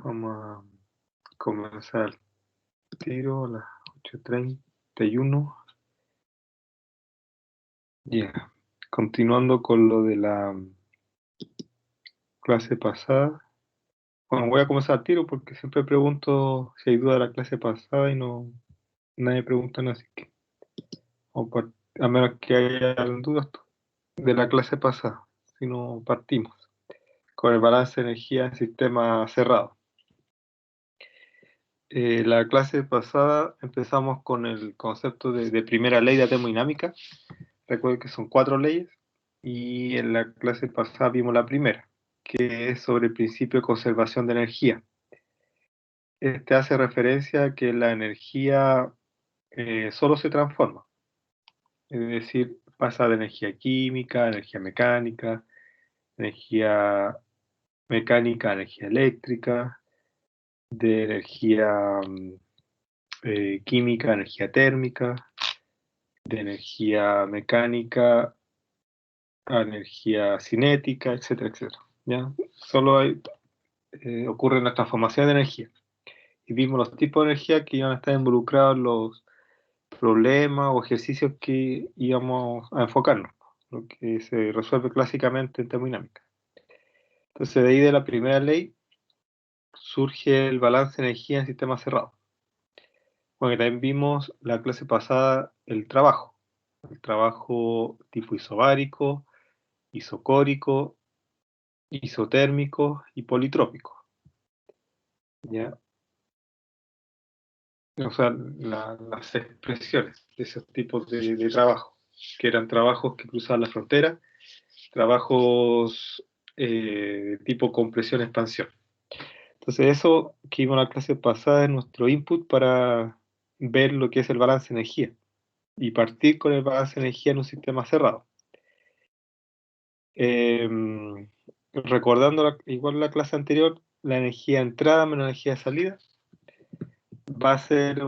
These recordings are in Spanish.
Vamos a comenzar el tiro a las 8:31. Ya, continuando con lo de la clase pasada. Bueno, voy a comenzar al tiro porque siempre pregunto si hay duda de la clase pasada y no nadie pregunta nada, así que a menos que haya dudas de la clase pasada, si no partimos con el balance de energía en sistema cerrado. La clase pasada empezamos con el concepto de primera ley de termodinámica. Recuerden que son 4 leyes y en la clase pasada vimos la primera, que es sobre el principio de conservación de energía. Este hace referencia a que la energía solo se transforma, es decir, pasa de energía química a energía mecánica a energía eléctrica, de energía química a energía térmica, de energía mecánica a energía cinética, etcétera, etcétera. ¿Ya? Solo ocurre una transformación de energía. Y vimos los tipos de energía que iban a estar involucrados en los problemas o ejercicios que íbamos a enfocarnos, lo que se resuelve clásicamente en termodinámica. Entonces, de ahí de la primera ley surge el balance de energía en sistema cerrado. Bueno, también vimos la clase pasada el trabajo tipo isobárico, isocórico, isotérmico y politrópico. ¿Ya? O sea, las expresiones de esos tipos de trabajo, que eran trabajos que cruzaban la frontera, trabajos tipo compresión-expansión. Entonces eso que vimos en la clase pasada es nuestro input para ver lo que es el balance de energía y partir con el balance de energía en un sistema cerrado. Recordando igual la clase anterior, la energía entrada menos la energía salida va a ser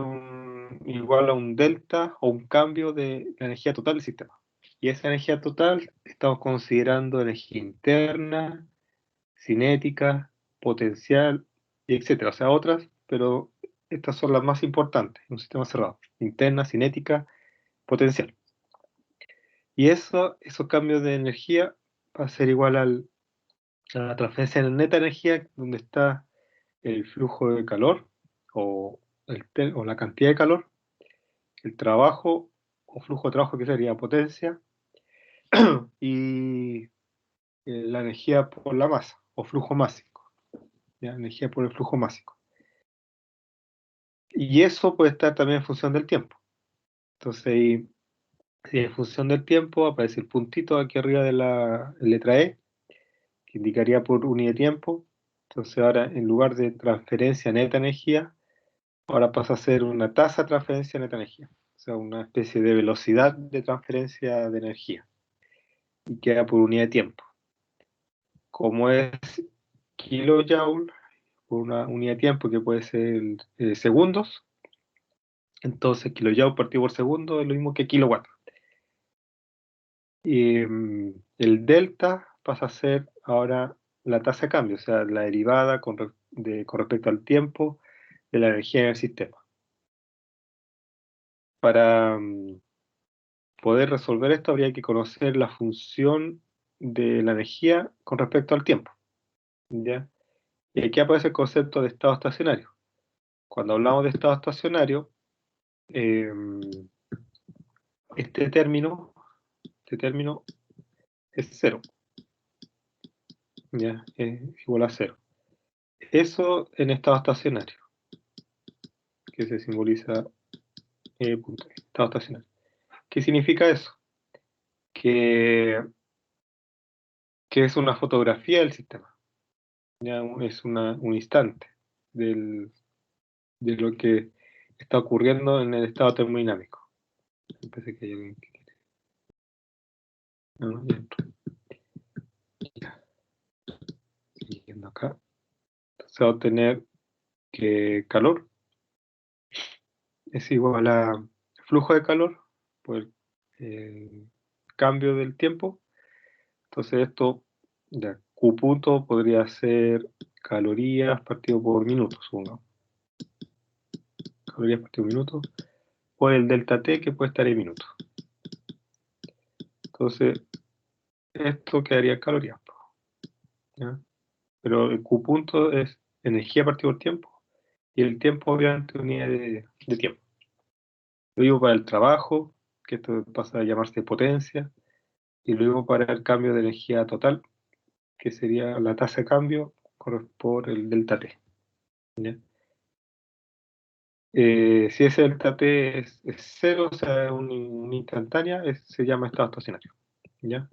igual a un delta o un cambio de la energía total del sistema. Y esa energía total estamos considerando energía interna, cinética, potencial, y etcétera. O sea, otras, pero estas son las más importantes en un sistema cerrado. Interna, cinética, potencial. Y esos cambios de energía va a ser igual a la transferencia de neta energía, donde está el flujo de calor o la cantidad de calor, el trabajo o flujo de trabajo que sería potencia, y la energía por la masa o flujo másico, ¿ya? Energía por el flujo másico. Y eso puede estar también en función del tiempo. Entonces, si en función del tiempo aparece el puntito aquí arriba de la letra E, que indicaría por unidad de tiempo. Entonces ahora en lugar de transferencia neta energía, ahora pasa a ser una tasa de transferencia neta energía. O sea, una especie de velocidad de transferencia de energía. Y queda por unidad de tiempo. Como es kilojoule, por una unidad de tiempo que puede ser segundos, entonces kilojoule partido por segundo es lo mismo que kilowatt. Y el delta pasa a ser ahora la tasa de cambio, o sea, la derivada con respecto al tiempo de la energía en el sistema. Para poder resolver esto habría que conocer la función de la energía con respecto al tiempo, ¿ya? Y aquí aparece el concepto de estado estacionario. Cuando hablamos de estado estacionario, este término es cero, ¿ya? Es igual a cero. Eso en estado estacionario, que se simboliza estado estacionario. ¿Qué significa eso? Que es una fotografía del sistema, ¿ya? Es un instante de lo que está ocurriendo en el estado termodinámico. Parece que hay alguien que quiere. No, ya entró. Ya. Siguiendo acá. Se va a obtener que calor es igual a flujo de calor por el cambio del tiempo. Entonces esto, ya, Q punto podría ser calorías partido por minuto, supongamos. Calorías partido por minuto, por el delta T que puede estar en minutos. Entonces, esto quedaría en calorías, ¿ya? Pero el Q punto es energía partido por tiempo, y el tiempo obviamente es unidad de tiempo. Lo digo para el trabajo, que esto pasa a llamarse potencia, y luego para el cambio de energía total, que sería la tasa de cambio por el delta T, ¿ya? Si ese delta T es cero, o sea, es una instantánea, se llama estado estacionario, ¿ya?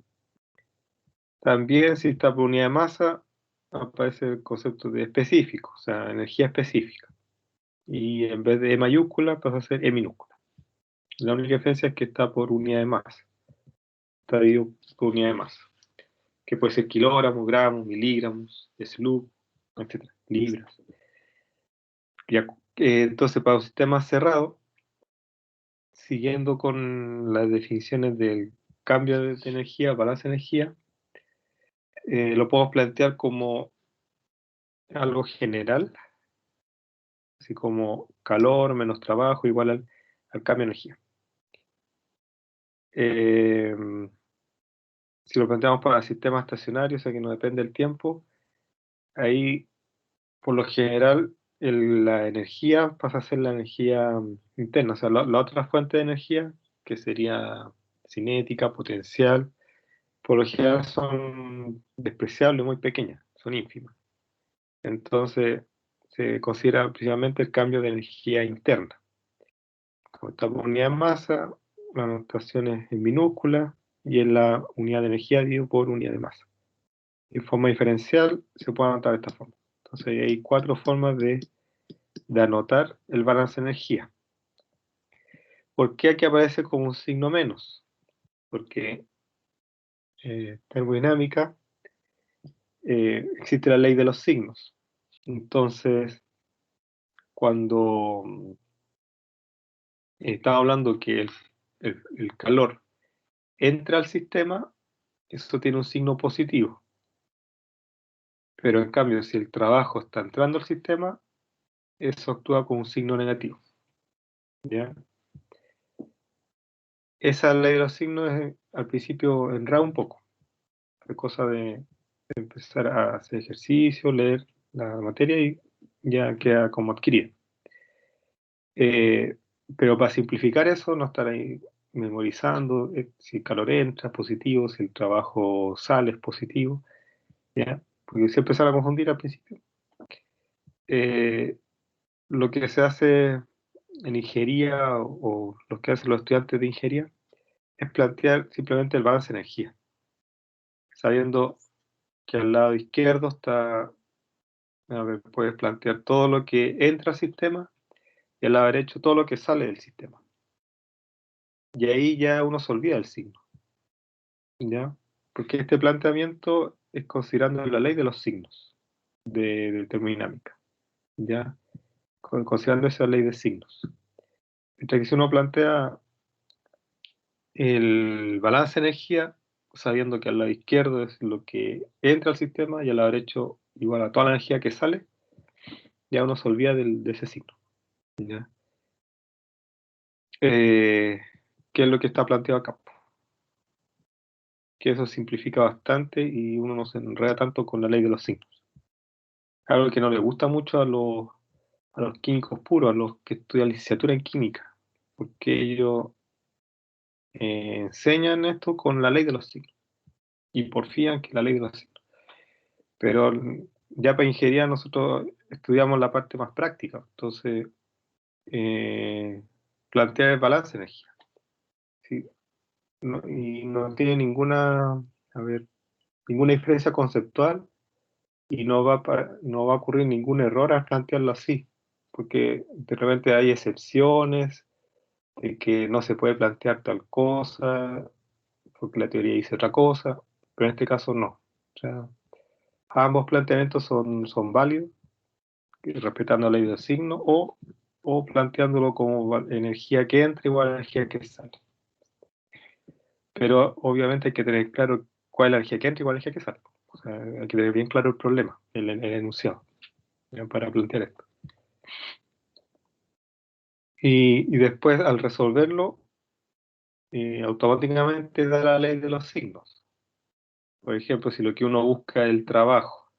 También si está por unidad de masa, aparece el concepto de específico, o sea, energía específica. Y en vez de E mayúscula pasa a ser E minúscula. La única diferencia es que está por unidad de masa. Está dividido por unidad de masa, que puede ser kilogramos, gramos, miligramos, SLUB, etc. Libras. Ya, entonces, para un sistema cerrado, siguiendo con las definiciones del cambio de energía, balance de energía, lo podemos plantear como algo general, así como calor menos trabajo igual al cambio de energía. Si lo planteamos para sistemas estacionarios, o sea que no depende del tiempo, ahí por lo general la energía pasa a ser la energía interna, o sea, la otra fuente de energía, que sería cinética, potencial, por lo general son despreciables, muy pequeñas, son ínfimas. Entonces se considera principalmente el cambio de energía interna. Como está por unidad de masa, la notación es en minúscula y en la unidad de energía dividido por unidad de masa. En forma diferencial se puede anotar de esta forma. Entonces hay 4 formas de anotar el balance de energía. ¿Por qué aquí aparece como un signo menos? Porque termodinámica existe la ley de los signos. Entonces, cuando estaba hablando que el calor entra al sistema, eso tiene un signo positivo. Pero en cambio, si el trabajo está entrando al sistema, eso actúa con un signo negativo, ¿ya? Esa ley de los signos al principio enreda un poco. Es cosa de empezar a hacer ejercicio, leer la materia y ya queda como adquirida. Pero para simplificar eso, no estar ahí memorizando si el calor entra, es positivo, si el trabajo sale, es positivo, ¿ya? Porque siempre se va a confundir al principio. Lo que se hace en ingeniería o lo que hacen los estudiantes de ingeniería es plantear simplemente el balance de energía, sabiendo que al lado izquierdo está, a ver, puedes plantear todo lo que entra al sistema y al lado derecho todo lo que sale del sistema. Y ahí ya uno se olvida del signo, ¿ya? Porque este planteamiento es considerando la ley de los signos de termodinámica, ¿ya? Considerando esa ley de signos. Mientras que si uno plantea el balance de energía, sabiendo que al lado izquierdo es lo que entra al sistema y al lado derecho igual a toda la energía que sale, ya uno se olvida de ese signo, ¿ya? ¿Qué es lo que está planteado acá? Que eso simplifica bastante y uno no se enreda tanto con la ley de los signos. Algo que no le gusta mucho a los químicos puros, a los que estudian licenciatura en química, porque ellos enseñan esto con la ley de los signos y porfían que la ley de los signos. Pero ya para ingeniería nosotros estudiamos la parte más práctica, entonces plantea el balance de energía. ¿Sí? Y no tiene ninguna, a ver, ninguna diferencia conceptual y no va a ocurrir ningún error al plantearlo así, porque de repente hay excepciones de que no se puede plantear tal cosa, porque la teoría dice otra cosa, pero en este caso no. O sea, ambos planteamientos son válidos, respetando la ley del signo, o planteándolo como energía que entra igual a energía que sale. Pero obviamente hay que tener claro cuál es la energía que entra y cuál es la energía que sale. sea, hay que tener bien claro el problema, el enunciado, ¿ya? Para plantear esto. Y después, al resolverlo, automáticamente da la ley de los signos. Por ejemplo, si lo que uno busca es el trabajo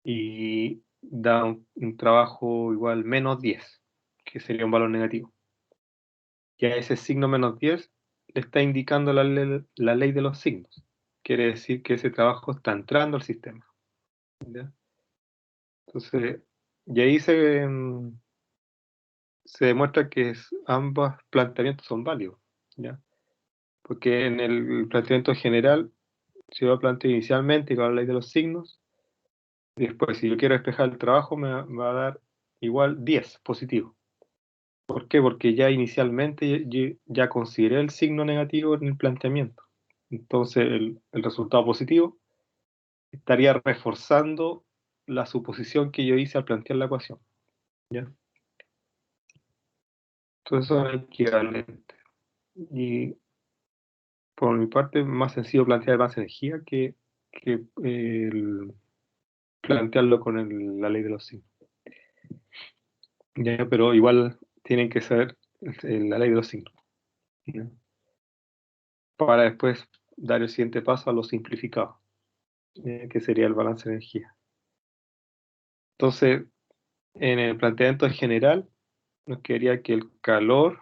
y da un trabajo igual menos 10, que sería un valor negativo. Y a ese signo menos 10 le está indicando la ley de los signos. Quiere decir que ese trabajo está entrando al sistema, ¿ya? Entonces, y ahí se demuestra que ambos planteamientos son válidos, ¿ya? Porque en el planteamiento general se va a plantear inicialmente con la ley de los signos, y después si yo quiero despejar el trabajo me va a dar igual 10 positivo. ¿Por qué? Porque ya inicialmente ya consideré el signo negativo en el planteamiento. Entonces el resultado positivo estaría reforzando la suposición que yo hice al plantear la ecuación, ¿ya? Entonces eso es equivalente. Y por mi parte es más sencillo plantear más energía que plantearlo con la ley de los signos. ¿Ya? Pero igual tienen que saber la ley de los signos, ¿ya? Para después dar el siguiente paso a lo simplificado, que sería el balance de energía. Entonces, en el planteamiento general, nos quedaría que el calor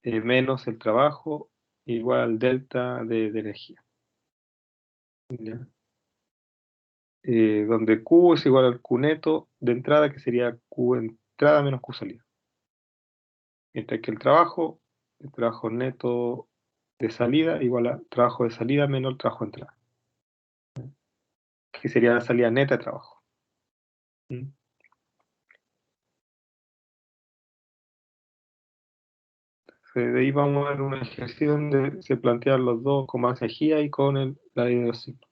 menos el trabajo igual al delta de energía, ¿ya? Donde Q es igual al Q neto de entrada, que sería Q entrada menos Q salida. Mientras que el trabajo neto de salida igual a trabajo de salida menos el trabajo de entrada, que sería la salida neta de trabajo. ¿Mm? De ahí vamos a ver un ejercicio donde se plantean los dos con más energía y con la ley de los signos.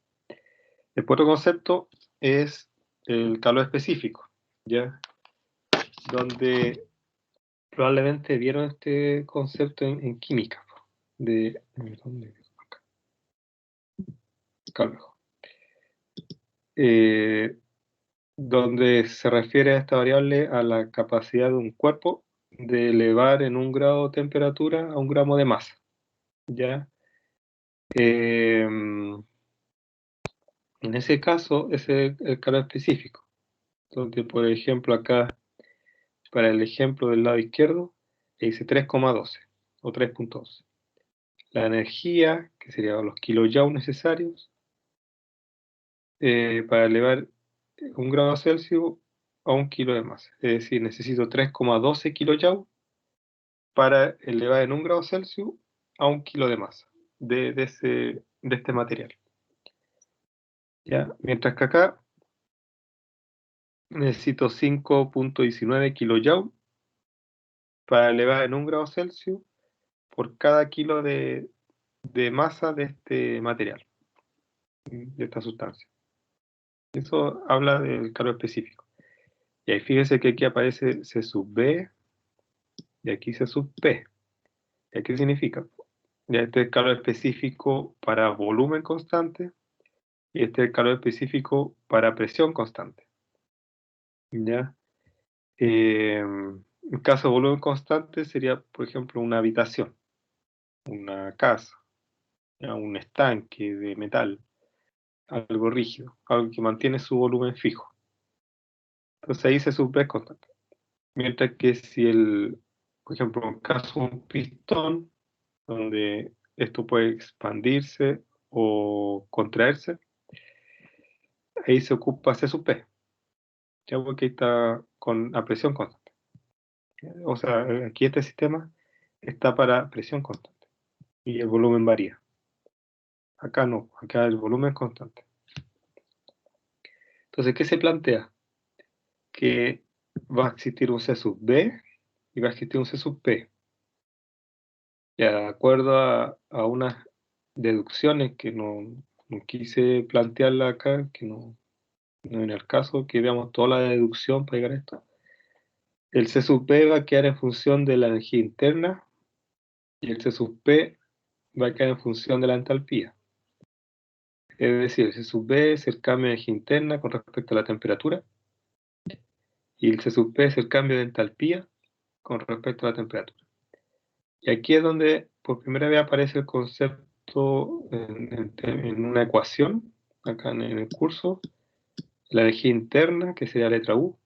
El otro concepto es el calor específico, ¿ya? Donde probablemente vieron este concepto en química, ¿dónde? Acá. Calor. Donde se refiere a esta variable a la capacidad de un cuerpo de elevar en 1 grado de temperatura a 1 gramo de masa, ¿ya? En ese caso, ese es el calor específico. Donde, por ejemplo, acá, para el ejemplo del lado izquierdo, dice 3,12 o 3,12. La energía, que serían los kilojoules necesarios, para elevar 1 grado Celsius a 1 kilo de masa. Es decir, necesito 3,12 kilojoules para elevar en 1 grado Celsius a 1 kilo de masa de este material, ¿ya? Mientras que acá necesito 5,19 kilojoules para elevar en 1 grado Celsius por cada kilo de masa de este material, de esta sustancia. Eso habla del calor específico. Y ahí fíjese que aquí aparece C sub B y aquí C sub P. ¿Y qué significa? Ya este es el calor específico para volumen constante y este es el calor específico para presión constante, ¿ya? En caso de volumen constante sería, por ejemplo, una habitación, una casa, ¿ya? Un estanque de metal, algo rígido, algo que mantiene su volumen fijo. Entonces ahí se sub es constante. Mientras que si por ejemplo, en caso de un pistón, donde esto puede expandirse o contraerse, ahí se ocupa C sub P, ya porque ahí está a presión constante. O sea, aquí este sistema está para presión constante y el volumen varía. Acá no, acá el volumen es constante. Entonces, ¿qué se plantea? Que va a existir un C sub B y va a existir un C sub P. Ya, de acuerdo a unas deducciones que no quise plantearla acá, que no en el caso, que veamos toda la deducción para llegar a esto. El C sub P va a quedar en función de la energía interna y el C sub P va a quedar en función de la entalpía. Es decir, el C sub B es el cambio de energía interna con respecto a la temperatura, y el C sub P es el cambio de entalpía con respecto a la temperatura. Y aquí es donde por primera vez aparece el concepto en una ecuación, acá en el curso, la energía interna, que sería la letra U,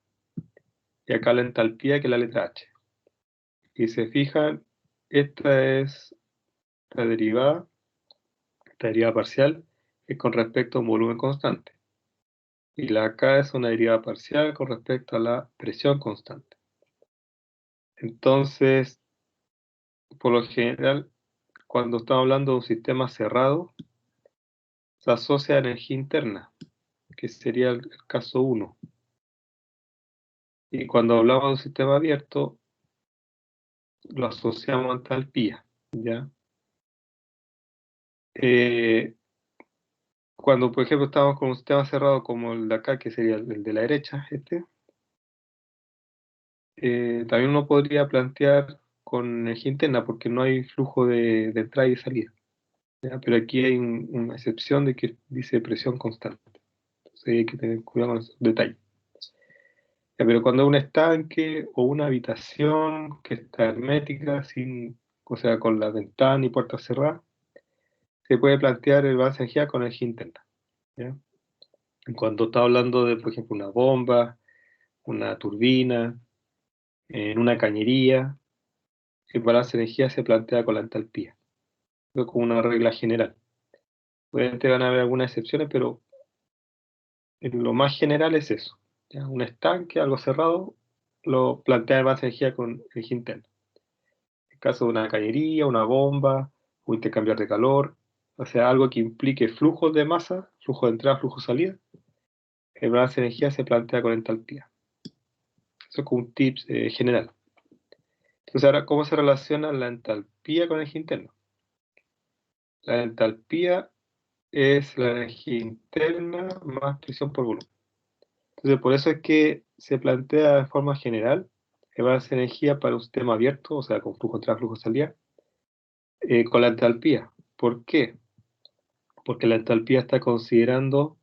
y acá la entalpía, que es la letra H. Y se fijan, esta es la derivada parcial, es con respecto a un volumen constante. Y la acá es una derivada parcial con respecto a la presión constante. Entonces, por lo general, cuando estamos hablando de un sistema cerrado, se asocia a energía interna, que sería el caso 1. Y cuando hablamos de un sistema abierto, lo asociamos a entalpía, ¿ya? Cuando, por ejemplo, estamos con un sistema cerrado como el de acá, que sería el de la derecha, también uno podría plantear con energía interna, porque no hay flujo de entrada y salida, ¿ya? Pero aquí hay una excepción de que dice presión constante. Entonces hay que tener cuidado con esos detalles. Ya, pero cuando hay un estanque o una habitación que está hermética, o sea, con la ventana y puertas cerradas, se puede plantear el balance de energía con energía interna, ¿ya? Cuando está hablando de, por ejemplo, una bomba, una turbina, en una cañería, el balance de energía se plantea con la entalpía, como una regla general. Obviamente van a haber algunas excepciones, pero en lo más general es eso, ¿ya? Un estanque, algo cerrado, lo plantea el balance de energía con energía interna. En el caso de una cañería, una bomba, un intercambiador de calor, o sea, algo que implique flujos de masa, flujo de entrada, flujo de salida, el balance de energía se plantea con entalpía. Eso es como un tips general. Entonces, ahora, ¿cómo se relaciona la entalpía con energía interna? La entalpía es la energía interna más presión por volumen. Entonces, por eso es que se plantea de forma general el balance de energía para un sistema abierto, o sea, con flujo de entrada, flujo de salida, con la entalpía. ¿Por qué? Porque la entalpía está considerando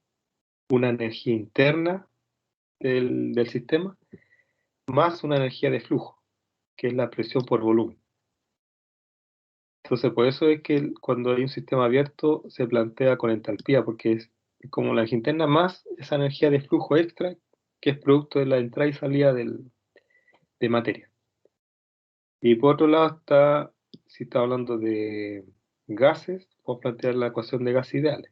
una energía interna del sistema más una energía de flujo, que es la presión por volumen. Entonces, por eso es que cuando hay un sistema abierto se plantea con entalpía, porque es como la energía interna más esa energía de flujo extra, que es producto de la entrada y salida de materia. Y por otro lado está, si está hablando de gases, podemos plantear la ecuación de gas ideales,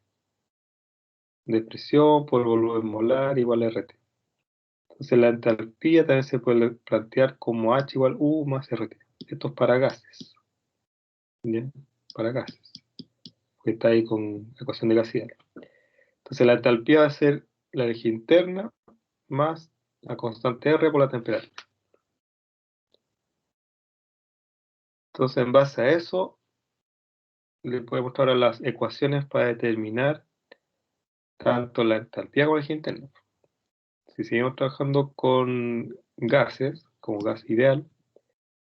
de presión por volumen molar igual a RT. Entonces la entalpía también se puede plantear como H igual U más RT. Esto es para gases, ¿bien? Para gases, que está ahí con la ecuación de gas ideal. Entonces la entalpía va a ser la energía interna más la constante R por la temperatura. Entonces en base a eso, le podemos mostrar ahora las ecuaciones para determinar tanto la entalpía como la energía interna. Si seguimos trabajando con gases, como gas ideal,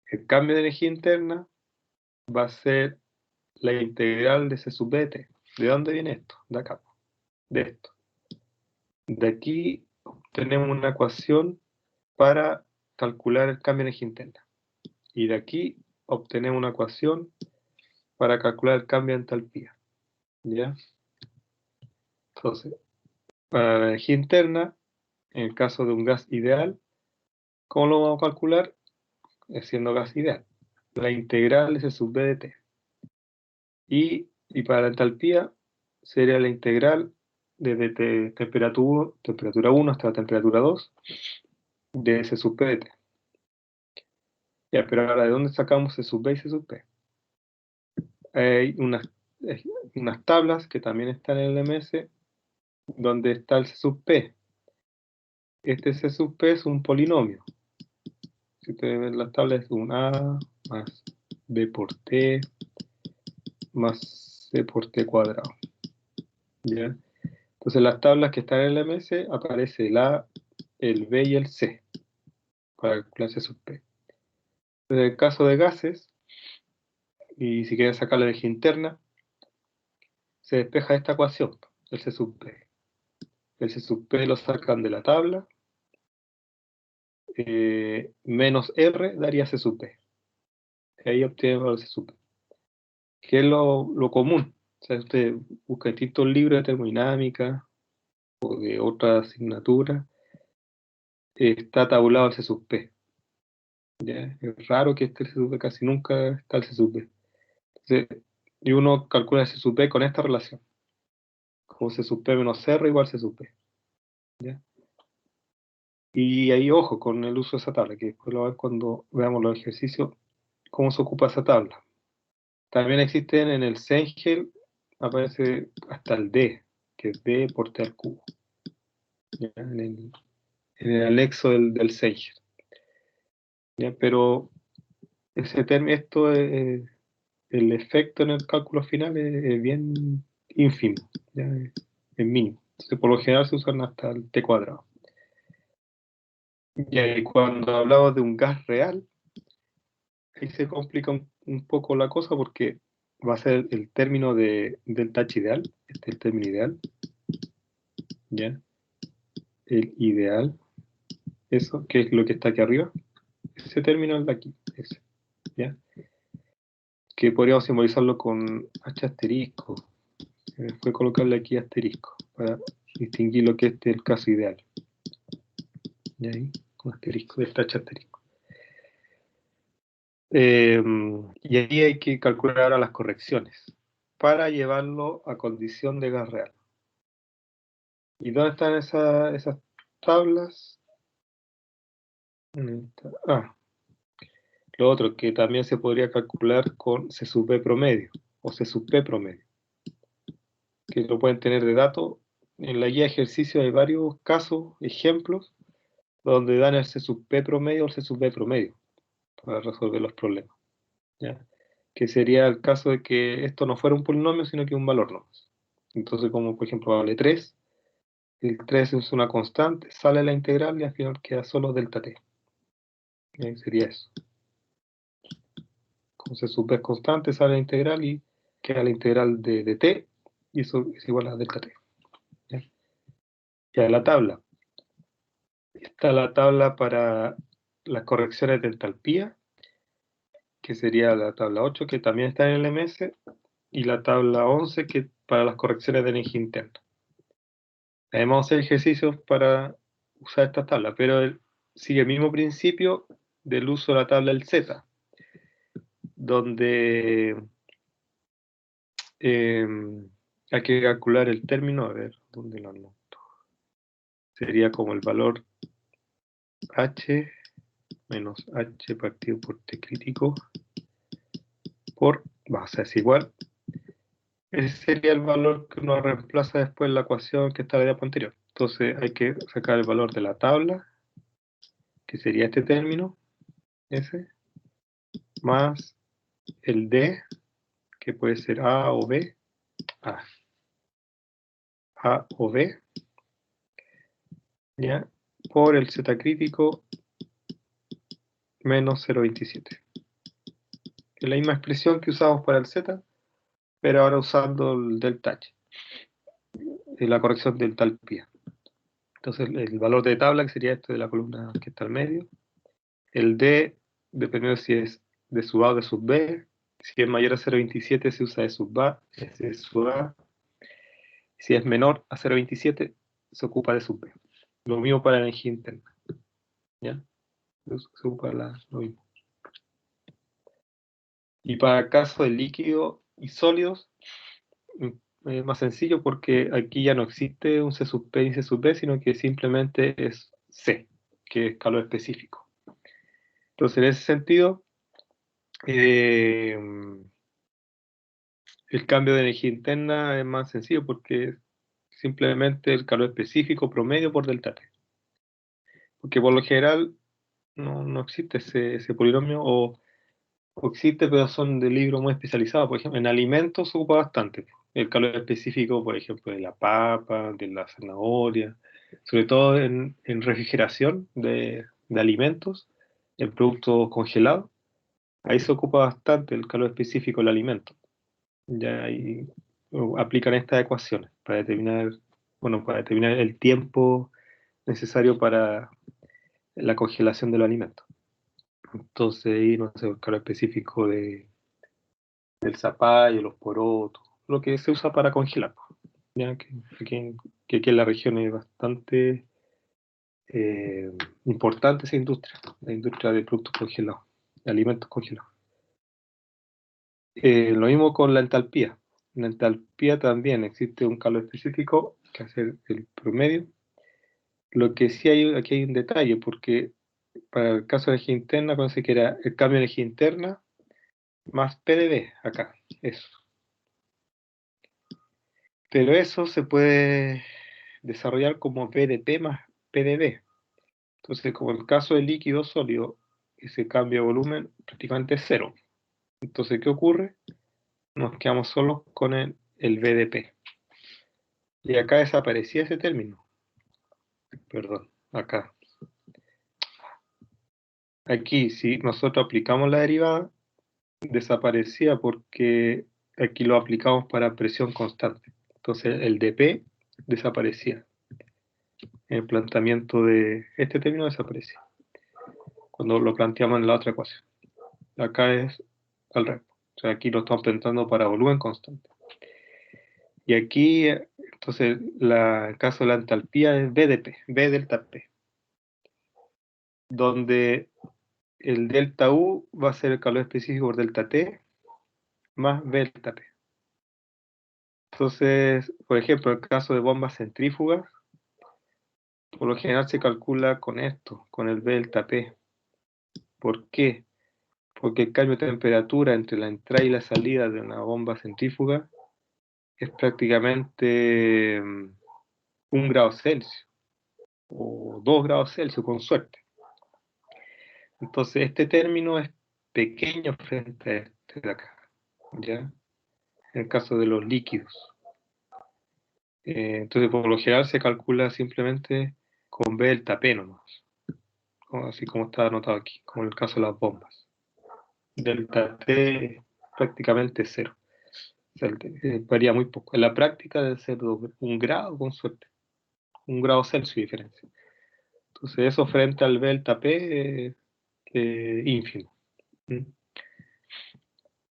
el cambio de energía interna va a ser la integral de C sub B de T. ¿De dónde viene esto? De acá, de esto. De aquí tenemos una ecuación para calcular el cambio de energía interna. Y de aquí obtenemos una ecuación para calcular el cambio de entalpía, ¿ya? Entonces, para la energía interna, en el caso de un gas ideal, ¿cómo lo vamos a calcular? Siendo gas ideal. La integral es C sub B de T. Y para la entalpía sería la integral desde temperatura 1 hasta la temperatura 2 de C sub P de T. Ya, pero ahora, ¿de dónde sacamos C sub B y C sub P? Hay unas tablas que también están en el MS donde está el C sub P. Este C sub P es un polinomio. Si ustedes ven las tablas, es un A más B por T más C por T cuadrado. ¿Ya? Entonces, las tablas que están en el MS aparece el A, el B y el C para calcular C sub P. En el caso de gases, y si quieren sacar la energía interna, se despeja esta ecuación. el C sub P. El C sub P lo sacan de la tabla, menos R daría C sub P. Ahí obtienen el C sub P. ¿Qué es lo común? O sea, usted busca distintos libros de termodinámica o de otra asignatura, está tabulado el C sub P. ¿Ya? Es raro que esté el C sub P, casi nunca está el C sub P. Entonces, y uno calcula el C sub P con esta relación. Como C sub P menos R igual C sub P. ¿Ya? Y ahí, ojo, con el uso de esa tabla, que después lo ver cuando veamos los ejercicios, cómo se ocupa esa tabla. También existen en el Cengel, aparece hasta el D, que es D por T al cubo. ¿Ya? En el anexo del Cengel. ¿Ya? Pero ese esto es, el efecto en el cálculo final es bien ínfimo, ¿ya? Es mínimo. Entonces, por lo general se usan hasta el T cuadrado. Y cuando hablamos de un gas real, ahí se complica un poco la cosa porque va a ser el término del H ideal, este es el término ideal, ¿ya? El ideal, eso, que es lo que está aquí arriba, ese término es de aquí, ese, ¿ya? Que podríamos simbolizarlo con H asterisco, fue colocarle aquí asterisco, para distinguir lo que es el caso ideal. ¿Y ahí? Con asterisco, de H asterisco. Y ahí hay que calcular ahora las correcciones para llevarlo a condición de gas real. ¿Y dónde están esas tablas? Lo otro, que también se podría calcular con C sub B promedio o C sub P promedio, que lo pueden tener de dato. En la guía de ejercicio hay varios casos, ejemplos, donde dan el C sub P promedio o el C sub B promedio para resolver los problemas, ¿ya? Que sería el caso de que esto no fuera un polinomio, sino que un valor nomás. Entonces, como por ejemplo vale 3, el 3 es una constante, sale la integral y al final queda solo delta t. Sería eso. Como C sub P es constante, sale la integral y queda la integral de t, y eso es igual a delta t. ¿Ya? Ya la tabla. Está la tabla para las correcciones de entalpía, que sería la tabla 8, que también está en el MS, y la tabla 11, que para las correcciones de energía interna. Vamos a hacer ejercicios para usar esta tabla, pero sigue el mismo principio del uso de la tabla del Z, donde hay que calcular el término, a ver, ¿dónde lo anoto? Sería como el valor H menos H partido por T crítico por, va a ser igual. Ese sería el valor que uno reemplaza después en la ecuación que está en la diapo anterior. Entonces hay que sacar el valor de la tabla, que sería este término, ese, más el D, que puede ser A o B, A o B, ¿ya? Por el Z crítico menos 0,27. Es la misma expresión que usamos para el Z, pero ahora usando el delta H, la corrección del entalpía. Entonces el valor de tabla, que sería este de la columna que está al medio, el D, dependiendo si es de sub A o de sub B, si es mayor a 0,27 se usa de sub A, de sub A. Si es menor a 0,27 se ocupa de sub B. Lo mismo para la energía interna, ¿ya? Se ocupa lo mismo. Y para caso de líquido y sólidos, es más sencillo porque aquí ya no existe un C sub P y C sub B, sino que simplemente es C, que es calor específico. Entonces, en ese sentido, el cambio de energía interna es más sencillo porque es simplemente el calor específico promedio por delta T. Porque por lo general no existe ese polinomio o existe, pero son de libros muy especializados. Por ejemplo, en alimentos se ocupa bastante. El calor específico, por ejemplo, de la papa, de la zanahoria, sobre todo en refrigeración de alimentos, en productos congelados. Ahí se ocupa bastante el calor específico del alimento. Ya, y aplican estas ecuaciones para determinar, bueno, para determinar el tiempo necesario para la congelación de los alimentos. Entonces, ahí no sé, el calor específico del zapallo, los porotos, lo que se usa para congelar. Ya que aquí en la región es bastante importante esa industria, la industria de productos congelados, de alimentos congelados. Lo mismo con la entalpía. En la entalpía también existe un calor específico que hace el promedio. Lo que sí aquí hay un detalle, porque para el caso de energía interna, parece que era el cambio de energía interna más PdV acá, eso. Pero eso se puede desarrollar como PdP más PdV. Entonces, como en el caso del líquido sólido, ese cambio de volumen prácticamente es cero. Entonces, ¿qué ocurre? Nos quedamos solos con el BDP. Y acá desaparecía ese término. Perdón, acá. Aquí, si nosotros aplicamos la derivada, desaparecía porque aquí lo aplicamos para presión constante. Entonces, el dP desaparecía. El planteamiento de este término desaparecía cuando lo planteamos en la otra ecuación. Acá es al revés. O sea, aquí lo estamos planteando para volumen constante. Y aquí, entonces, el caso de la entalpía es BDP, B delta P, donde el delta U va a ser el calor específico por delta T más B delta P. Entonces, por ejemplo, el caso de bombas centrífugas, por lo general se calcula con esto, con el B delta P. ¿Por qué? Porque el cambio de temperatura entre la entrada y la salida de una bomba centrífuga es prácticamente 1 grado Celsius o 2 grados Celsius con suerte. Entonces este término es pequeño frente a este de acá, ¿ya? En el caso de los líquidos. Entonces por lo general se calcula simplemente con B delta P nomás, así como está anotado aquí, como en el caso de las bombas. Delta T es prácticamente cero. O sea, varía muy poco. En la práctica debe ser 1 grado con suerte. 1 grado Celsius de diferencia. Entonces eso frente al delta P ínfimo. ¿Mm?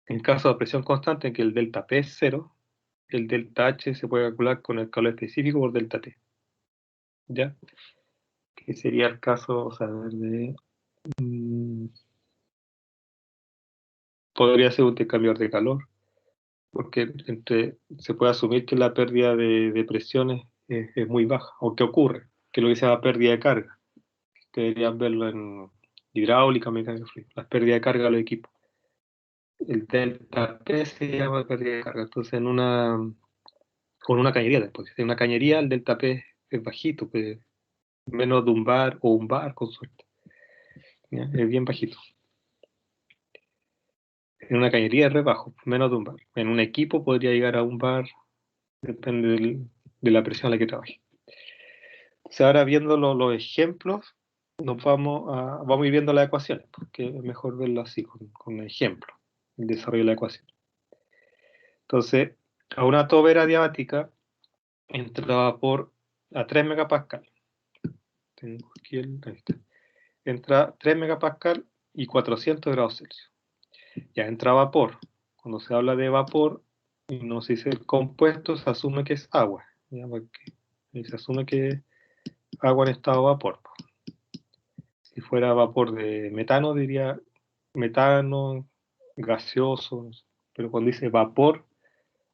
En caso de presión constante, en que el delta P es cero, el delta H se puede calcular con el calor específico por delta T. ¿Ya? Que sería el caso, o sea, de... podría ser un intercambiador de calor, porque se puede asumir que la pérdida de presiones es muy baja, o que ocurre, que lo que se llama pérdida de carga. Deberían verlo en hidráulica, mecánica fluida, las pérdidas de carga de los equipos. El delta P se llama pérdida de carga, entonces con una cañería después. Si hay una cañería, el delta P es bajito, pues, menos de un bar o un bar con suerte. ¿Ya? Es bien bajito. En una cañería es re bajo, menos de un bar. En un equipo podría llegar a un bar, depende de la presión a la que trabaje. Entonces ahora viendo los ejemplos, vamos a ir viendo las ecuaciones, porque es mejor verlo así, con ejemplos, el desarrollo de la ecuación. Entonces, a una tobera diabática entra vapor a 3 megapascal. Tengo aquí ahí está. Entra 3 megapascal y 400 grados Celsius. Ya entra vapor. Cuando se habla de vapor y no se dice el compuesto, se asume que es agua. ¿Ya? Se asume que es agua en estado de vapor. Si fuera vapor de metano, diría metano, gaseoso, pero cuando dice vapor,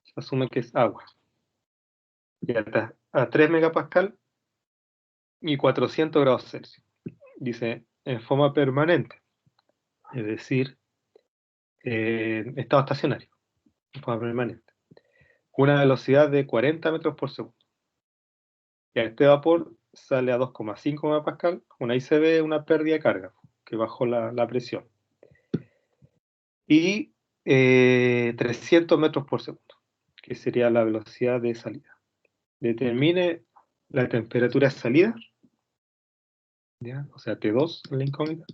se asume que es agua. Ya está a 3 megapascal y 400 grados Celsius. Dice en forma permanente, es decir, estado estacionario, en forma permanente. Una velocidad de 40 metros por segundo. Y este vapor sale a 2,5 megapascal, ahí se ve una pérdida de carga, que bajó la presión. Y 300 metros por segundo, que sería la velocidad de salida. Determine la temperatura de salida, ¿ya? O sea, T2 en la incógnita.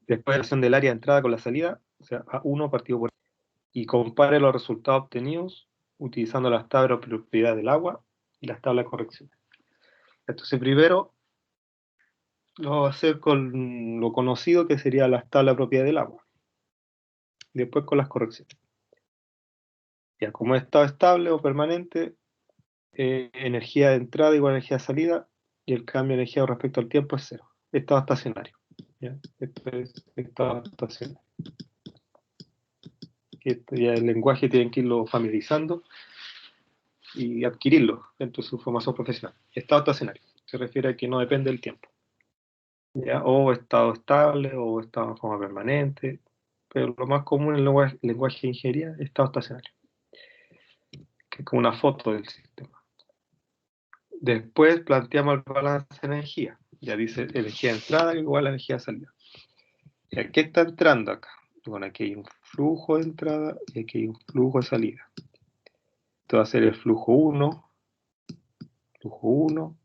Después de la relación del área de entrada con la salida, sea, A1 partido por... Y compare los resultados obtenidos utilizando las tablas de propiedad del agua y las tablas de corrección. Entonces, primero lo voy a hacer con lo conocido que sería las tablas de propiedad del agua. Después con las correcciones. Ya, como estado estable o permanente, energía de entrada igual a energía de salida, y el cambio de energía con respecto al tiempo es cero. Estado estacionario. ¿Ya? Esto es estado estacionario. Esto ya el lenguaje tienen que irlo familiarizando y adquirirlo dentro de su formación profesional. Estado estacionario se refiere a que no depende del tiempo. ¿Ya? O estado estable o estado en forma permanente, pero lo más común en el lenguaje de ingeniería es estado estacionario, que es como una foto del sistema. Después planteamos el balance de energía. Ya dice energía de entrada igual a energía de salida. ¿Y a qué está entrando acá? Bueno, aquí hay un flujo de entrada y aquí hay un flujo de salida. Esto va a ser el flujo 1, flujo 1,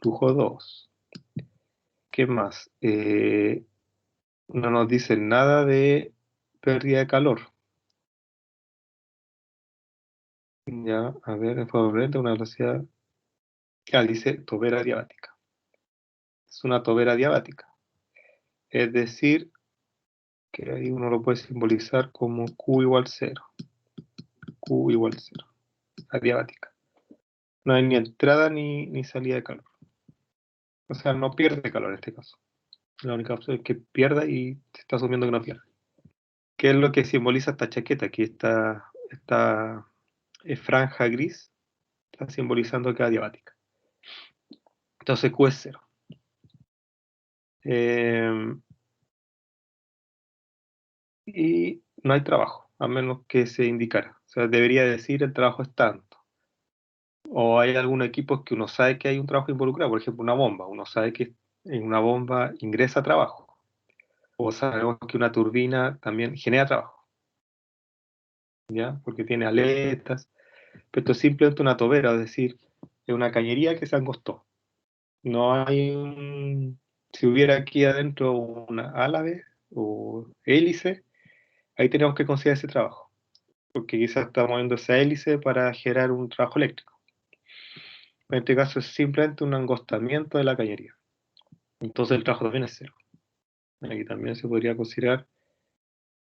flujo 2. ¿Qué más? No nos dice nada de pérdida de calor. Ya, a ver, en forma de una velocidad. Ah, dice tobera adiabática. Es una tobera adiabática. Es decir, que ahí uno lo puede simbolizar como Q igual 0. Q igual 0. Adiabática. No hay ni entrada ni salida de calor. O sea, no pierde calor en este caso. La única opción es que pierda y se está asumiendo que no pierde. ¿Qué es lo que simboliza esta chaqueta? Aquí esta franja gris está simbolizando que es adiabática. Entonces Q es 0. Y no hay trabajo, a menos que se indicara. O sea, debería decir el trabajo es tanto. O hay algunos equipos que uno sabe que hay un trabajo involucrado, por ejemplo, una bomba. Uno sabe que en una bomba ingresa trabajo. O sabemos que una turbina también genera trabajo, ¿ya? Porque tiene aletas. Pero esto es simplemente una tobera, es decir, es una cañería que se angostó. No hay un... Si hubiera aquí adentro una álave o hélice, ahí tenemos que considerar ese trabajo, porque quizás está moviendo esa hélice para generar un trabajo eléctrico. En este caso es simplemente un angostamiento de la cañería. Entonces el trabajo también es cero. Aquí también se podría considerar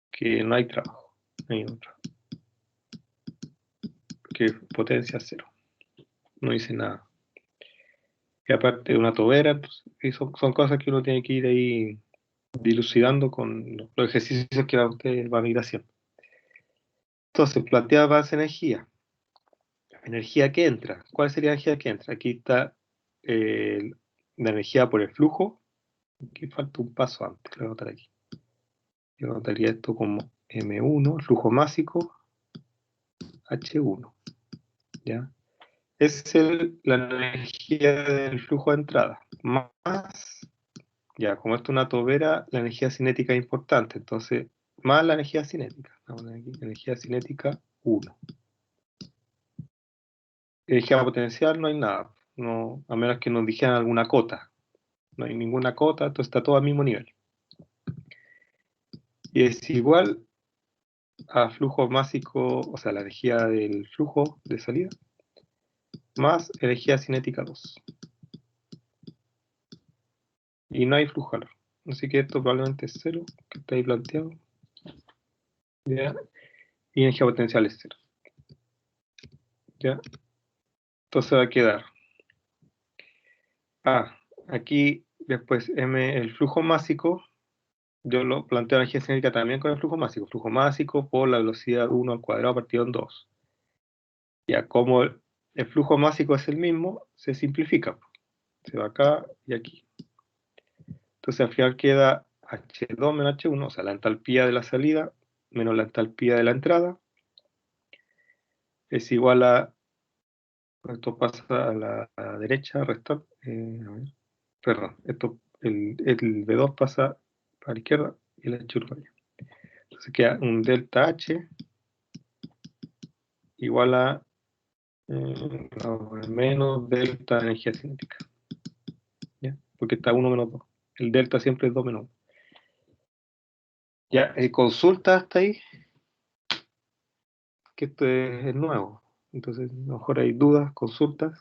que no hay trabajo. No hay un trabajo. Que potencia cero. No dice nada. Y aparte de una tobera, pues, son cosas que uno tiene que ir ahí dilucidando con los ejercicios que usted va a ir haciendo. Entonces, plantea base energía. Energía que entra. ¿Cuál sería la energía que entra? Aquí está la energía por el flujo. Aquí falta un paso antes, lo voy a anotar aquí. Yo anotaría esto como M1, flujo másico, H1. ¿Ya? Es la energía del flujo de entrada. Más, ya, como esto es una tobera, la energía cinética es importante. Entonces, más la energía cinética. Aquí, energía cinética 1. Energía potencial no hay nada. No, a menos que nos dijeran alguna cota. No hay ninguna cota, entonces está todo al mismo nivel. Y es igual a flujo másico, o sea, la energía del flujo de salida, más energía cinética 2. Y no hay flujo calor. Así que esto probablemente es 0, que está ahí planteado. ¿Ya? Y energía potencial es 0. ¿Ya? Entonces va a quedar aquí después el flujo másico. Yo lo planteo energía cinética también con el flujo másico. Flujo másico por la velocidad 1 al cuadrado partido en 2. Ya, como el flujo másico es el mismo, se simplifica. Se va acá y aquí. Entonces al final queda H2 menos H1, o sea, la entalpía de la salida menos la entalpía de la entrada, es igual a, esto pasa a la derecha, restar, a ver, perdón, el B2 pasa para la izquierda y el H1 para allá. Entonces queda un delta H igual a menos delta energía cinética. ¿Ya? Porque está 1 menos 2. El delta siempre es 2 menos 1. Ya, consulta hasta ahí, que esto es nuevo. Entonces, a lo mejor hay dudas, consultas.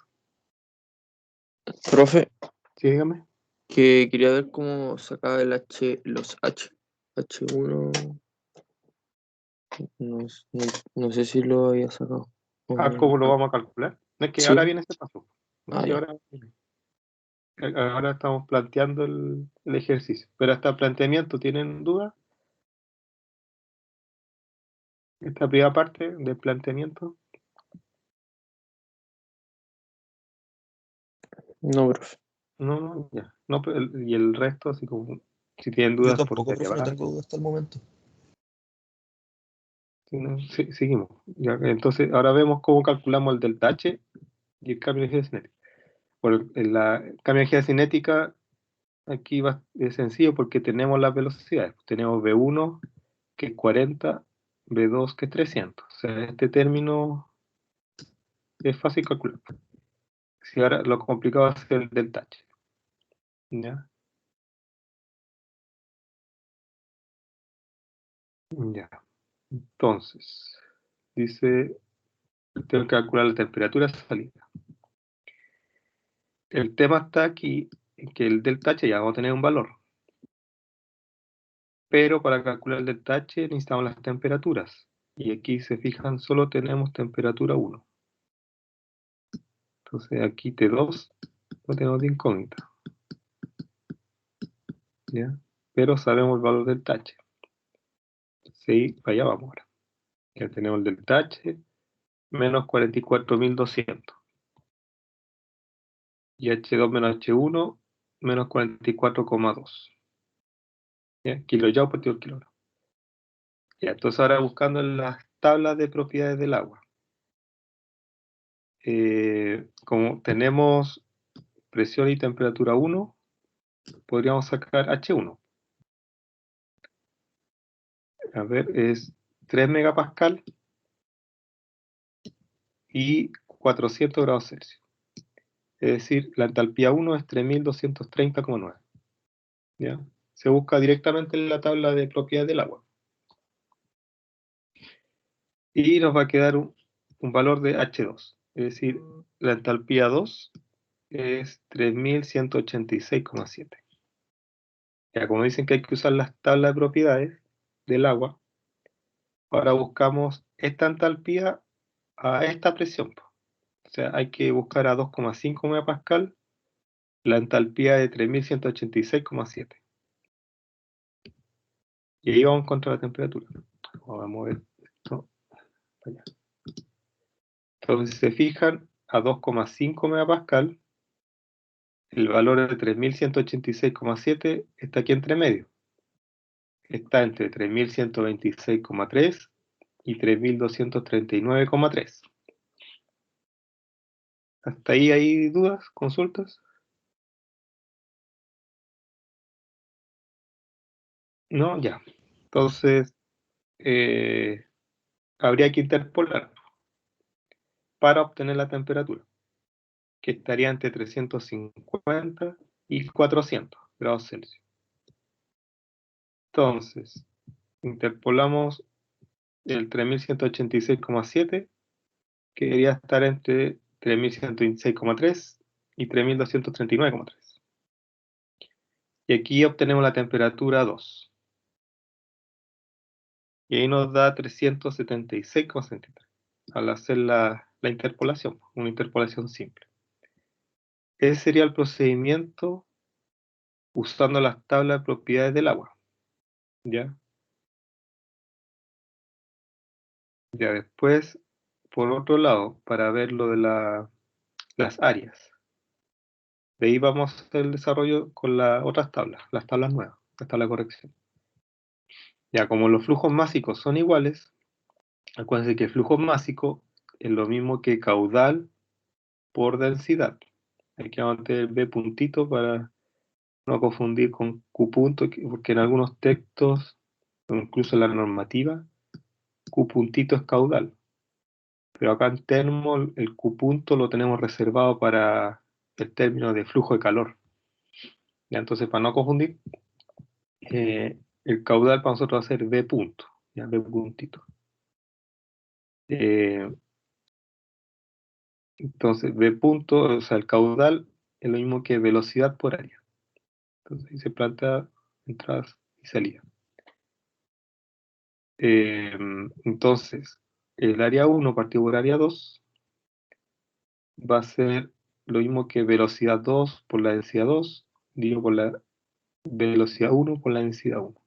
Profe, Sí, dígame. que quería ver cómo sacaba el H, los H. H1, no, no sé si lo había sacado. ¿Cómo lo vamos a calcular? No es que ahora Sí, viene ese paso. No, ah, sí, ya. ahora estamos planteando el ejercicio. Pero hasta el planteamiento, ¿tienen dudas? Esta primera parte del planteamiento. No, profe. No, no, ya. No, pero y el resto, así como, si tienen Yo dudas por tampoco, serie profe, no tengo abajo. duda hasta el momento. Si no, seguimos. Ya, entonces, ahora vemos cómo calculamos el delta H y el cambio de energía cinética. Bueno, el cambio de energía cinética aquí es sencillo porque tenemos las velocidades. Tenemos V1 que es 40, V2 que es 300. O sea, este término es fácil calcular. Si ahora lo complicado es el delta H. ¿Ya? Ya. Entonces, dice, tengo que calcular la temperatura de salida. El tema está aquí en que el delta H ya vamos a tener un valor. Pero para calcular el delta H necesitamos las temperaturas. Y aquí se fijan, solo tenemos temperatura 1. Entonces aquí T2 lo tenemos de incógnita. ¿Ya? Pero sabemos el valor del H. Sí, para allá vamos ahora. Ya tenemos el delta H, menos 44.200. Y H2 menos H1, menos 44,2. ¿Ya? Kilojoule por kilogramo. Ya, entonces ahora buscando en las tablas de propiedades del agua. Como tenemos presión y temperatura 1, podríamos sacar H1. A ver, es 3 megapascal y 400 grados Celsius. Es decir, la entalpía 1 es 3230,9. ¿Ya? Se busca directamente en la tabla de propiedades del agua. Y nos va a quedar un valor de H2. Es decir, la entalpía 2 es 3186,7. Ya, como dicen que hay que usar las tablas de propiedades del agua, ahora buscamos esta entalpía a esta presión. O sea, hay que buscar a 2,5 megapascal la entalpía de 3186,7. Y ahí vamos a encontrar la temperatura. Vamos a mover esto para allá. Entonces, si se fijan, a 2,5 megapascal, el valor de 3186,7 está aquí entre medio. Está entre 3126,3 y 3239,3. ¿Hasta ahí hay dudas, consultas? No, ya. Entonces, habría que interpolar para obtener la temperatura, que estaría entre 350 y 400 grados Celsius. Entonces, interpolamos el 3186,7, que debería estar entre 3126,3 y 3239,3. Y aquí obtenemos la temperatura 2. Y ahí nos da 376,73 al hacer la interpolación, una interpolación simple. Ese sería el procedimiento usando las tablas de propiedades del agua. ¿Ya? Ya después, por otro lado, para ver lo de las áreas. De ahí vamos a hacer el desarrollo con las otras tablas, las tablas nuevas, la tabla de corrección. Ya, como los flujos másicos son iguales, acuérdense que el flujo másico es lo mismo que caudal por densidad. Aquí vamos a tener B puntito para no confundir con Q punto, porque en algunos textos, incluso en la normativa, Q puntito es caudal. Pero acá en termo, el Q punto lo tenemos reservado para el término de flujo de calor. Ya, entonces, para no confundir, el caudal para nosotros va a ser B punto, ya B puntito. Entonces, B punto, o sea, el caudal es lo mismo que velocidad por área. Entonces, ahí se plantea entradas y salidas. Entonces, el área 1 partido por área 2 va a ser lo mismo que velocidad 2 por la densidad 2, digo por la velocidad 1 por la densidad 1.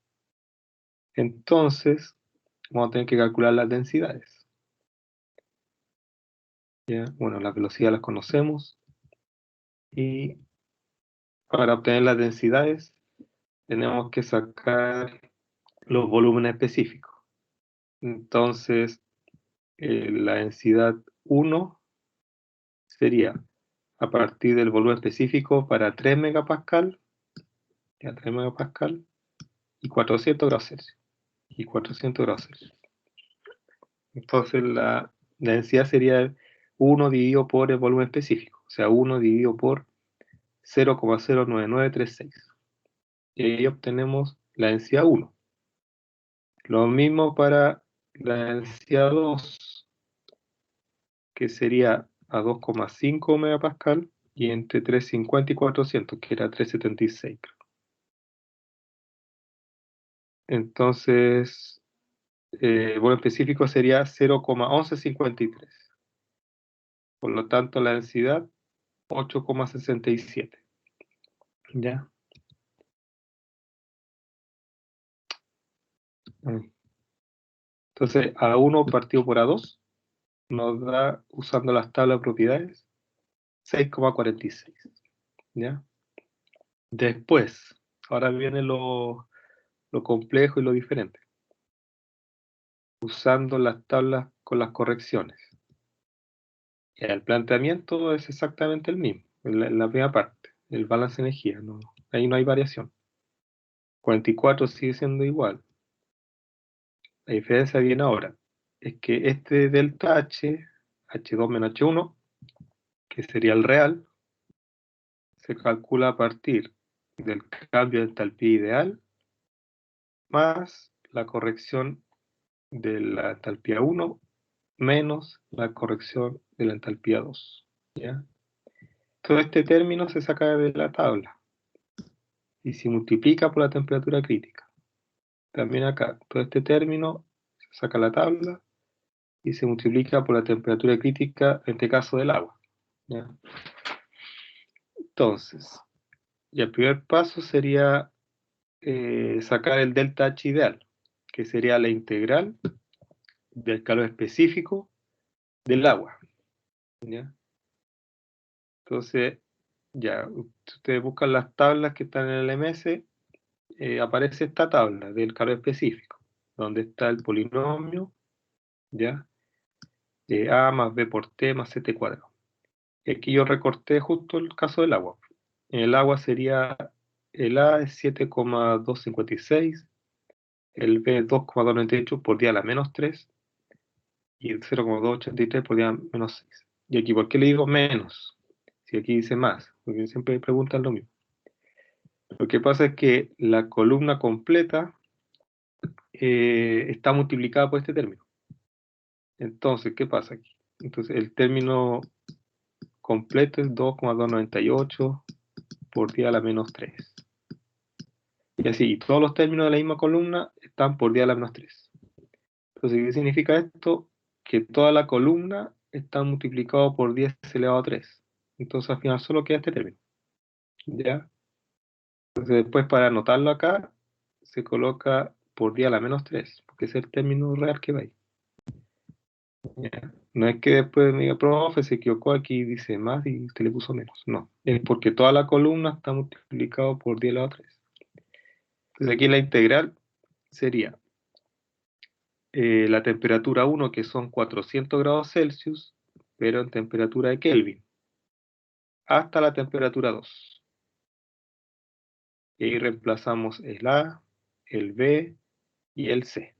Entonces, vamos a tener que calcular las densidades. ¿Ya? Bueno, las velocidades las conocemos. Y para obtener las densidades, tenemos que sacar los volúmenes específicos. Entonces, la densidad 1 sería a partir del volumen específico para 3 megapascal, ya 3 megapascal, y 400 grados Celsius. Y 400 grados Celsius. Entonces, la densidad sería 1 dividido por el volumen específico, o sea, 1 dividido por 0,09936. Y ahí obtenemos la densidad 1. Lo mismo para la densidad 2, que sería a 2,5 megapascal y entre 350 y 400, que era 376. Entonces, el volumen específico sería 0,1153. Por lo tanto, la densidad 8,67. ¿Ya? Entonces, A1 partido por A2 nos da, usando las tablas de propiedades, 6,46. ¿Ya? Después, ahora viene lo complejo y lo diferente. Usando las tablas con las correcciones. El planteamiento es exactamente el mismo, en la primera parte, el balance de energía, ahí no hay variación. 44 sigue siendo igual. La diferencia viene ahora, es que este delta H, H2 menos H1, que sería el real, se calcula a partir del cambio de entalpía ideal más la corrección de la entalpía 1 menos la corrección de la entalpía 2. ¿Ya? Todo este término se saca de la tabla y se multiplica por la temperatura crítica. También acá, todo este término se saca la tabla y se multiplica por la temperatura crítica, en este caso del agua. ¿Ya? Entonces, y el primer paso sería sacar el delta H ideal, que sería la integral del calor específico del agua. ¿Ya? Entonces, ya, ustedes buscan las tablas que están en el MS, aparece esta tabla del calor específico, donde está el polinomio, ¿ya? A más B por T más CT cuadrado. Y aquí yo recorté justo el caso del agua. En el agua sería, el A es 7,256, el B es 2,298 por día a la menos 3, y el 0,283 por día a menos 6. Y aquí, ¿por qué le digo menos? Si aquí dice más, porque siempre preguntan lo mismo. Lo que pasa es que la columna completa está multiplicada por este término. Entonces, ¿qué pasa aquí? Entonces, el término completo es 2,298 por 10 a la menos 3. Y así, y todos los términos de la misma columna están por 10 a la menos 3. Entonces, ¿qué significa esto? Que toda la columna está multiplicado por 10 elevado a 3. Entonces, al final solo queda este término. ¿Ya? Entonces, después para anotarlo acá, se coloca por 10 a la menos 3, porque es el término real que va ahí. ¿Ya? No es que después me diga, profe, se equivocó aquí, dice más y usted le puso menos. No, es porque toda la columna está multiplicado por 10 elevado a 3. Entonces aquí la integral sería la temperatura 1, que son 400 grados Celsius, pero en temperatura de Kelvin, hasta la temperatura 2. Y ahí reemplazamos el A, el B y el C,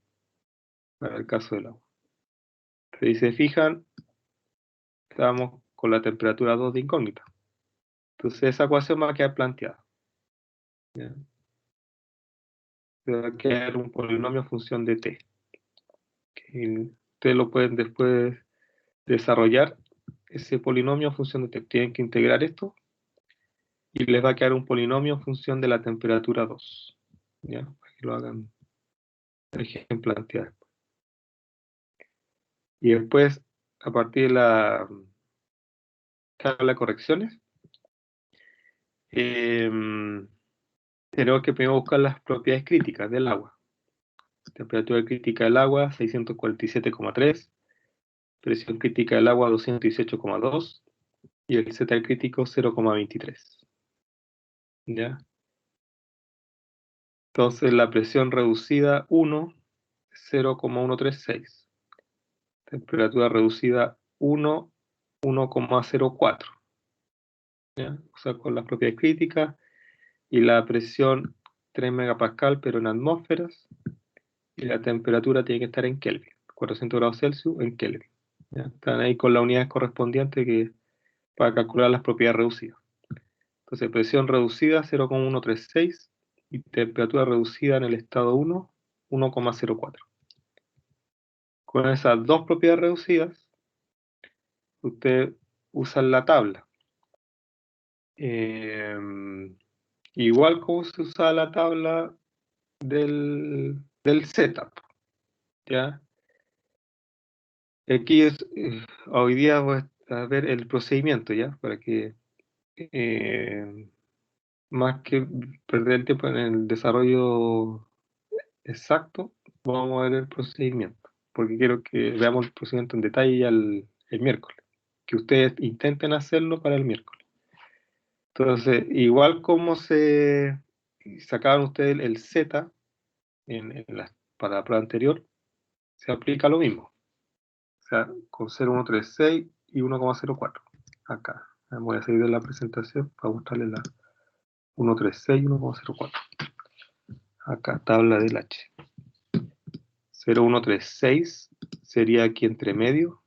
para el caso del agua. Si se fijan, estamos con la temperatura 2 de incógnita. Entonces esa ecuación va a quedar planteada. ¿Ya? te va a quedar un polinomio en función de t. Que ustedes lo pueden después desarrollar, ese polinomio en función de t. Tienen que integrar esto y les va a quedar un polinomio en función de la temperatura 2. ¿Ya? Para que lo hagan, dejen plantear. Y después, a partir de la tabla de correcciones, tenemos que primero buscar las propiedades críticas del agua. Temperatura crítica del agua, 647,3. Presión crítica del agua, 218,2. Y el Z crítico, 0,23. ¿Ya? Entonces, la presión reducida, 1, 0,136. Temperatura reducida, 1, 1,04. ¿Ya? O sea, con las propiedades críticas. Y la presión, 3 megapascal, pero en atmósferas. Y la temperatura tiene que estar en Kelvin, 400 grados Celsius en Kelvin. ¿Ya? Están ahí con las unidades correspondientes que, para calcular las propiedades reducidas. Entonces, presión reducida 0,136 y temperatura reducida en el estado 1, 1,04. Con esas dos propiedades reducidas, usted usa la tabla. Igual como se usa la tabla del setup. ¿Ya? Aquí hoy día voy a ver el procedimiento, ¿ya? Para que más que perder el tiempo en el desarrollo exacto, vamos a ver el procedimiento, porque quiero que veamos el procedimiento en detalle ya el miércoles, que ustedes intenten hacerlo para el miércoles. Entonces, igual como se sacaban ustedes el Z para la prueba anterior, se aplica lo mismo. O sea, con 0,136 y 1,04. Acá. Voy a seguir de la presentación para mostrarles la 1,36 y 1,04. Acá, tabla del H. 0,136 sería aquí entre medio.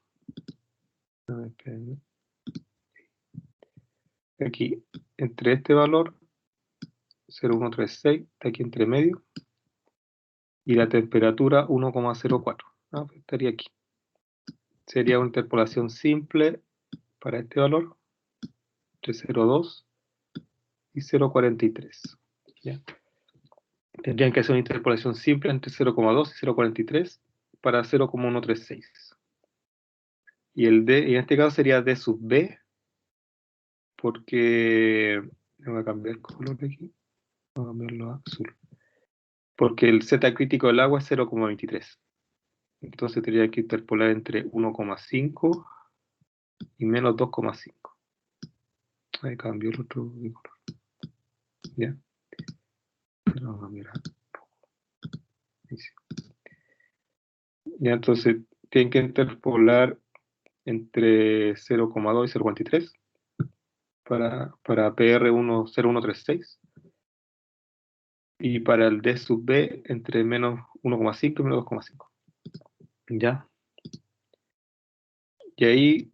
Aquí, entre este valor, 0,136, está aquí entre medio. Y la temperatura, 1,04. ¿No? Estaría aquí. Sería una interpolación simple para este valor, entre 0,2 y 0,43. ¿Ya? Tendrían que hacer una interpolación simple entre 0,2 y 0,43 para 0,136. Y el D, en este caso sería D sub B, porque voy a cambiar el color de aquí, voy a cambiarlo a azul. Porque el Z crítico del agua es 0,23. Entonces tendría que interpolar entre 1,5 y menos 2,5. Ahí cambió el otro de color. ¿Ya? Vamos a cambiar un poco. Ya, entonces tienen que interpolar entre 0,2 y 0,23 para PR 0,136 y para el D sub B entre menos 1,5 y menos 2,5. ¿Ya? Y ahí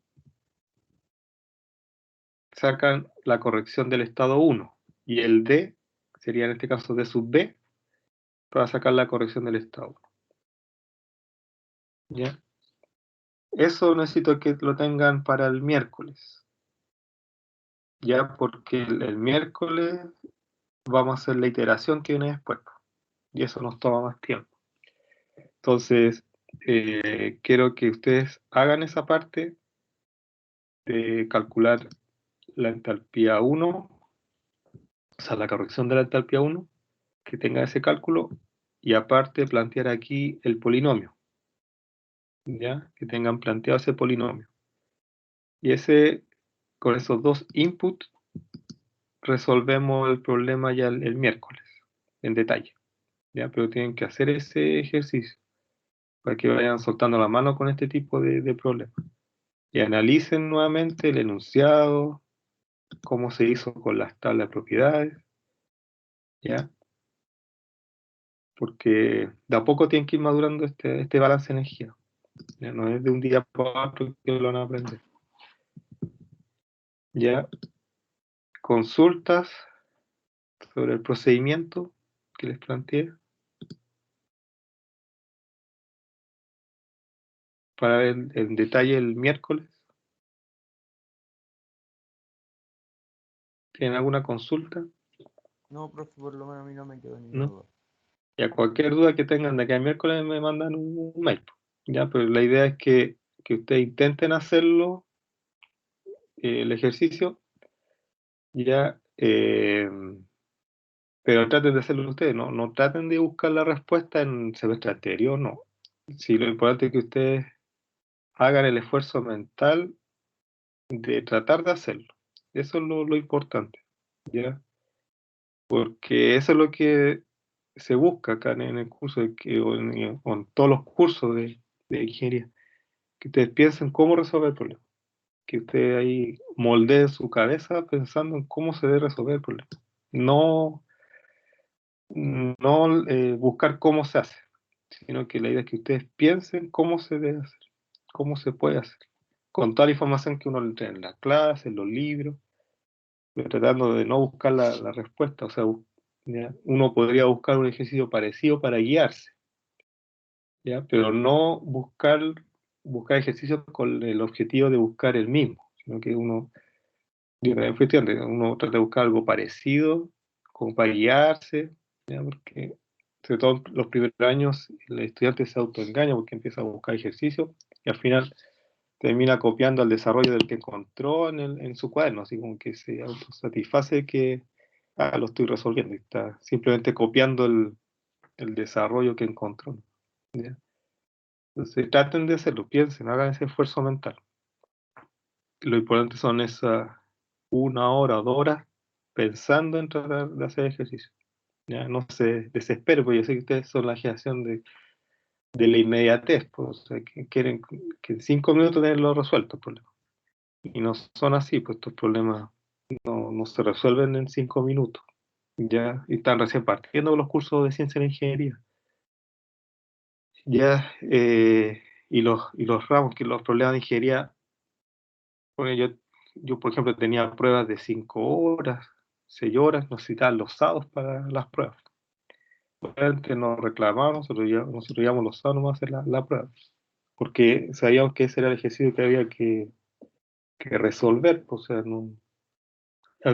sacan la corrección del estado 1 y el D sería en este caso D sub B para sacar la corrección del estado 1. ¿Ya? Eso necesito que lo tengan para el miércoles. Ya, porque el miércoles vamos a hacer la iteración que viene después. Y eso nos toma más tiempo. Entonces, quiero que ustedes hagan esa parte de calcular la entalpía 1, o sea, la corrección de la entalpía 1, que tenga ese cálculo, y aparte plantear aquí el polinomio, ¿ya? Que tengan planteado ese polinomio. Y con esos dos inputs, resolvemos el problema ya el miércoles, en detalle, ¿ya? Pero tienen que hacer ese ejercicio, para que vayan soltando la mano con este tipo de problemas. Y analicen nuevamente el enunciado, cómo se hizo con las tablas de propiedades, ¿ya? Porque de a poco tienen que ir madurando este balance de energía. ¿Ya? No es de un día para otro que lo van a aprender. ¿Ya? Consultas sobre el procedimiento que les planteé. para ver en detalle el miércoles. ¿Tienen alguna consulta? No, profe, por lo menos a mí no me quedó ninguna ¿No? duda. Ya cualquier duda que tengan de acá el miércoles me mandan un mail. Ya, pero la idea es que ustedes intenten hacerlo, el ejercicio, ya, pero traten de hacerlo ustedes, no traten de buscar la respuesta en el semestre anterior, no. Sí, lo importante es que ustedes hagan el esfuerzo mental de tratar de hacerlo. Eso es lo importante, ¿ya? Porque eso es lo que se busca acá en el curso, o en todos los cursos de ingeniería, que ustedes piensen cómo resolver el problema, que ustedes ahí moldeen su cabeza pensando en cómo se debe resolver el problema. No buscar cómo se hace, sino que la idea es que ustedes piensen cómo se debe hacer, cómo se puede hacer, con toda la información que uno le trae en la clase, en los libros, pero tratando de no buscar la respuesta. O sea, ¿ya? Uno podría buscar un ejercicio parecido para guiarse, ¿ya? Pero no buscar ejercicios con el objetivo de buscar el mismo, sino que uno trata de buscar algo parecido, como para guiarse, ¿ya? Porque sobre todo en los primeros años el estudiante se autoengaña porque empieza a buscar ejercicios y al final termina copiando el desarrollo del que encontró en su cuaderno, así como que se autosatisface que lo estoy resolviendo y está simplemente copiando el desarrollo que encontró, ¿ya? Entonces traten de hacerlo, piensen, hagan ese esfuerzo mental. Lo importante son esas 1 hora o 2 horas pensando en tratar de hacer ejercicio. Ya no se desesperen, porque yo sé que ustedes son la generación de la inmediatez, pues, o sea, que quieren que en 5 minutos tenerlo resuelto el problema. Y no son así, pues estos problemas no se resuelven en 5 minutos. Ya, y están recién partiendo los cursos de ciencia e ingeniería. Ya, y los ramos, que los problemas de ingeniería, bueno, yo por ejemplo tenía pruebas de 5 horas, 6 horas, nos citaban los sábados para las pruebas. Antes nos reclamaban, nosotros íbamos los sábados nomás a hacer la prueba, porque sabíamos que ese era el ejercicio que había que resolver, pues, o sea,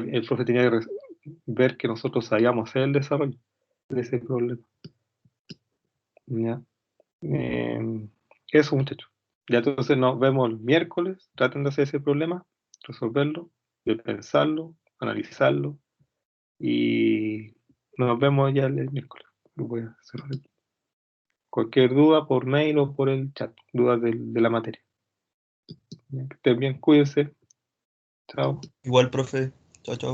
el profe tenía que ver que nosotros sabíamos hacer el desarrollo de ese problema. ¿Ya? Eso, muchachos. Ya entonces nos vemos el miércoles, traten de hacer ese problema, resolverlo, de pensarlo, analizarlo, y nos vemos ya el miércoles. Lo voy a cerrar aquí. Cualquier duda por mail o por el chat, dudas de la materia. Ya, que estén bien, cuídense. Chao. Igual, profe. Chao, chao.